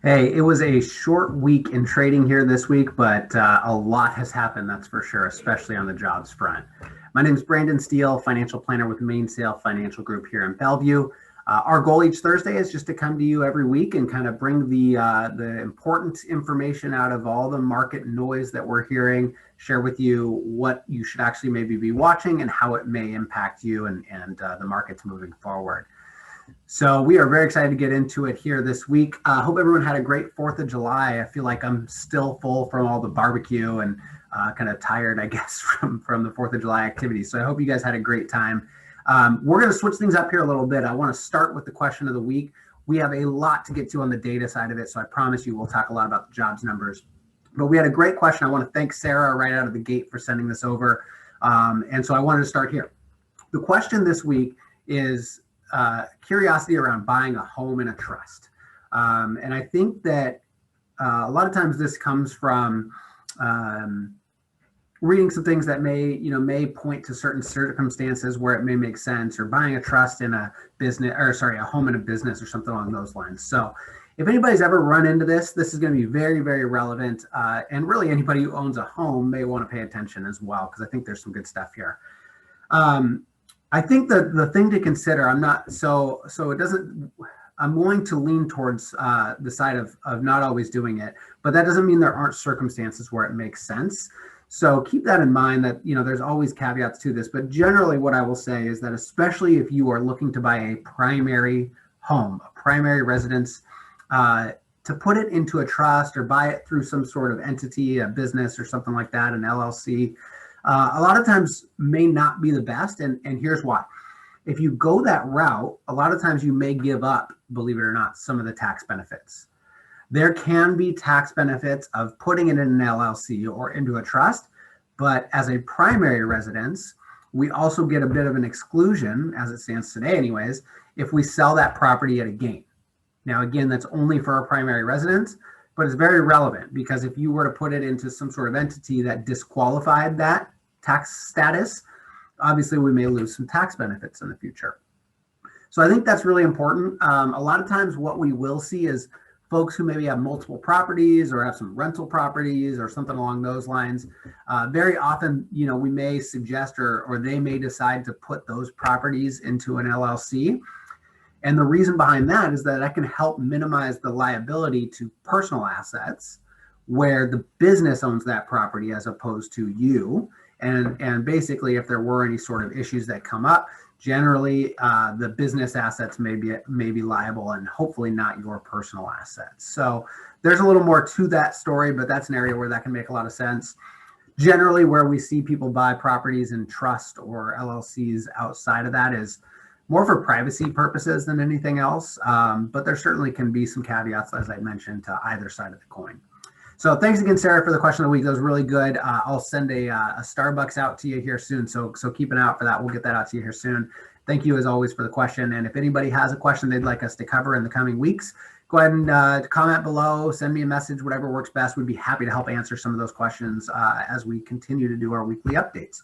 Hey, it was a short week in trading here this week, but a lot has happened, that's for sure, especially on the jobs front. My name is Brandon Steele, financial planner with Mainsail Financial Group here in Bellevue. Our goal each Thursday is just to come to you every week and kind of bring the important information out of all the market noise that we're hearing, share with you what you should actually maybe be watching and how it may impact you and the markets moving forward. So we are very excited to get into it here this week. Hope everyone had a great 4th of July. I feel like I'm still full from all the barbecue and kind of tired, I guess, from the 4th of July activities. So I hope you guys had a great time. We're going to switch things up here a little bit. I want to start with the question of the week. We have a lot to get to on the data side of it, so I promise you we'll talk a lot about the jobs numbers. But we had a great question. I want to thank Sarah right out of the gate for sending this over. And so I wanted to start here. The question this week is curiosity around buying a home in a trust. And I think that a lot of times this comes from reading some things that may point to certain circumstances where it may make sense, or buying a trust in a business, or sorry, a home in a business or something along those lines. So if anybody's ever run into this is going to be very, very relevant. And really anybody who owns a home may want to pay attention as well, because I think there's some good stuff here. I think that the thing to consider, I'm going to lean towards the side of not always doing it, but that doesn't mean there aren't circumstances where it makes sense. So keep that in mind, that there's always caveats to this, but generally what I will say is that especially if you are looking to buy a primary home, a primary residence, to put it into a trust or buy it through some sort of entity, a business or something like that, an LLC, a lot of times may not be the best. And here's why. If you go that route, a lot of times you may give up, believe it or not, some of the tax benefits. There can be tax benefits of putting it in an LLC or into a trust, but as a primary residence, we also get a bit of an exclusion, as it stands today anyways, if we sell that property at a gain. Now, again, that's only for our primary residence, but it's very relevant, because if you were to put it into some sort of entity that disqualified that tax status, obviously we may lose some tax benefits in the future. So I think that's really important. A lot of times what we will see is folks who maybe have multiple properties or have some rental properties or something along those lines. Very often, we may suggest or they may decide to put those properties into an LLC. And the reason behind that is that can help minimize the liability to personal assets, where the business owns that property as opposed to you. And basically, if there were any sort of issues that come up, generally the business assets may be liable, and hopefully not your personal assets. So there's a little more to that story, but that's an area where that can make a lot of sense. Generally, where we see people buy properties in trust or LLCs outside of that is more for privacy purposes than anything else. But there certainly can be some caveats, as I mentioned, to either side of the coin. So thanks again, Sarah, for the question of the week. That was really good. I'll send a Starbucks out to you here soon. So keep an eye out for that. We'll get that out to you here soon. Thank you, as always, for the question. And if anybody has a question they'd like us to cover in the coming weeks, go ahead and comment below, send me a message, whatever works best. We'd be happy to help answer some of those questions as we continue to do our weekly updates.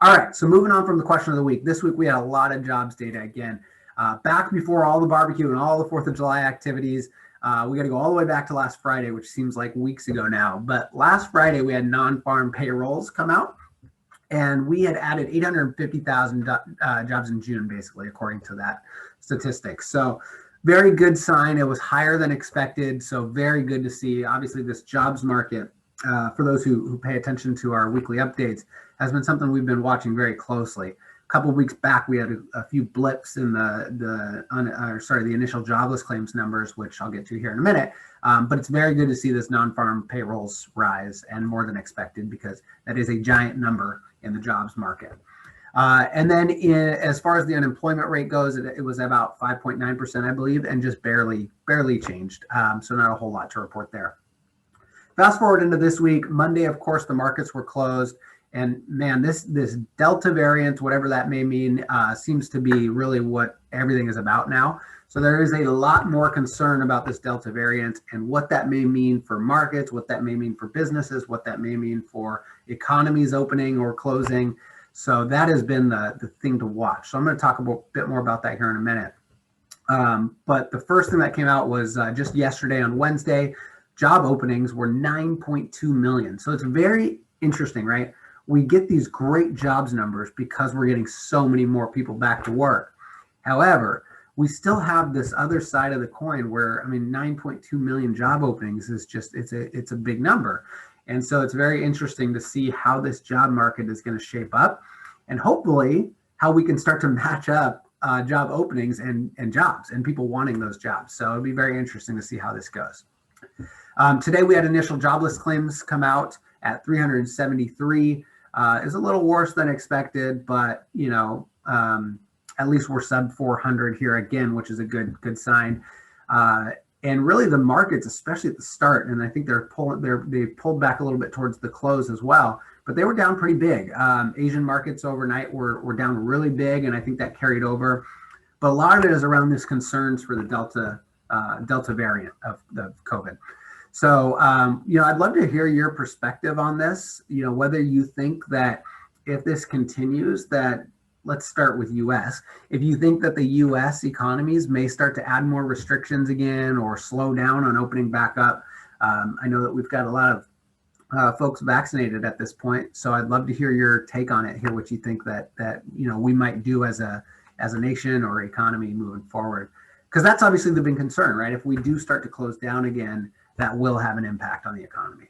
All right, so moving on from the question of the week. This week we had a lot of jobs data again. Back before all the barbecue and all the 4th of July activities, we got to go all the way back to last Friday, which seems like weeks ago now. But last Friday, we had non-farm payrolls come out, and we had added 850,000 jobs in June, basically, according to that statistic. So very good sign. It was higher than expected, so very good to see. Obviously, this jobs market, for those who pay attention to our weekly updates, has been something we've been watching very closely. A couple of weeks back, we had a few blips in the initial jobless claims numbers, which I'll get to here in a minute. But it's very good to see this non-farm payrolls rise, and more than expected, because that is a giant number in the jobs market. And then as far as the unemployment rate goes, it was about 5.9%, I believe, and just barely changed. So not a whole lot to report there. Fast forward into this week, Monday, of course, the markets were closed. And man, this Delta variant, whatever that may mean, seems to be really what everything is about now. So there is a lot more concern about this Delta variant and what that may mean for markets, what that may mean for businesses, what that may mean for economies opening or closing. So that has been the thing to watch. So I'm going to talk a bit more about that here in a minute. But the first thing that came out was just yesterday on Wednesday, job openings were 9.2 million. So it's very interesting, right? We get these great jobs numbers because we're getting so many more people back to work. However, we still have this other side of the coin where, I mean, 9.2 million job openings is just, it's a big number. And so it's very interesting to see how this job market is going to shape up, and hopefully how we can start to match up job openings and jobs and people wanting those jobs. So it'll be very interesting to see how this goes. Today we had initial jobless claims come out at 373. It's a little worse than expected, but at least we're sub 400 here again, which is a good sign. And really the markets, especially at the start, and I think they pulled back a little bit towards the close as well, but they were down pretty big. Asian markets overnight were down really big, and I think that carried over. But a lot of it is around this concerns for the Delta variant of COVID. So, I'd love to hear your perspective on this, whether you think that if this continues, that let's start with US. If you think that the US economies may start to add more restrictions again or slow down on opening back up. I know that we've got a lot of folks vaccinated at this point, so I'd love to hear your take on it, hear what you think that we might do as a nation or economy moving forward. Because that's obviously the big concern, right? If we do start to close down again, that will have an impact on the economy.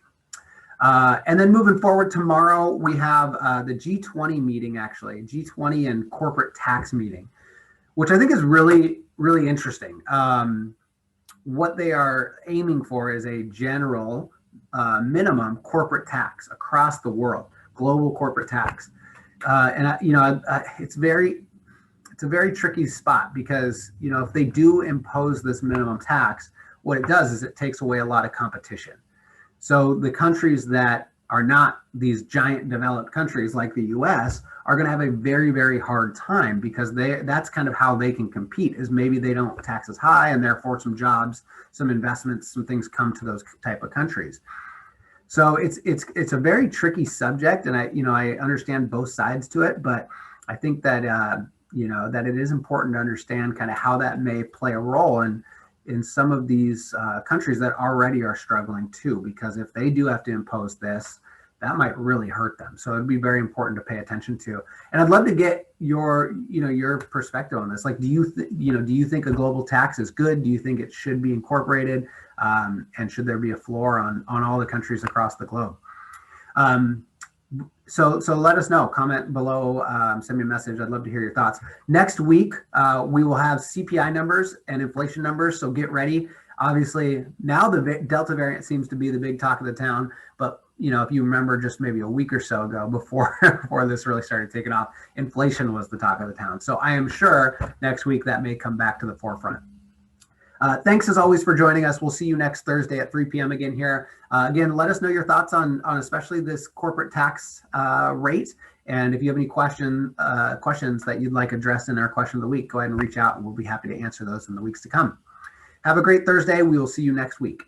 And then moving forward, tomorrow we have the G20 meeting, actually, G20 and corporate tax meeting, which I think is really, really interesting. What they are aiming for is a general minimum corporate tax across the world, global corporate tax. It's a very tricky spot because, if they do impose this minimum tax, what it does is it takes away a lot of competition. So the countries that are not these giant developed countries like the US are going to have a very, very hard time, because that's kind of how they can compete, is maybe they don't tax as high, and therefore some jobs, some investments, some things come to those type of countries. So it's a very tricky subject, and I understand both sides to it, but I think that that it is important to understand kind of how that may play a role in some of these countries that already are struggling too, because if they do have to impose this, that might really hurt them. So it'd be very important to pay attention to. And I'd love to get your perspective on this. Like, do you think a global tax is good? Do you think it should be incorporated? And should there be a floor on all the countries across the globe? So let us know. Comment below, send me a message. I'd love to hear your thoughts. Next week, we will have CPI numbers and inflation numbers, so get ready. Obviously, now the Delta variant seems to be the big talk of the town, but if you remember just maybe a week or so ago before this really started taking off, inflation was the talk of the town. So I am sure next week that may come back to the forefront. Thanks as always for joining us. We'll see you next Thursday at 3 p.m. again here. Again, let us know your thoughts on especially this corporate tax rate. And if you have any questions that you'd like addressed in our question of the week, go ahead and reach out, and we'll be happy to answer those in the weeks to come. Have a great Thursday. We will see you next week.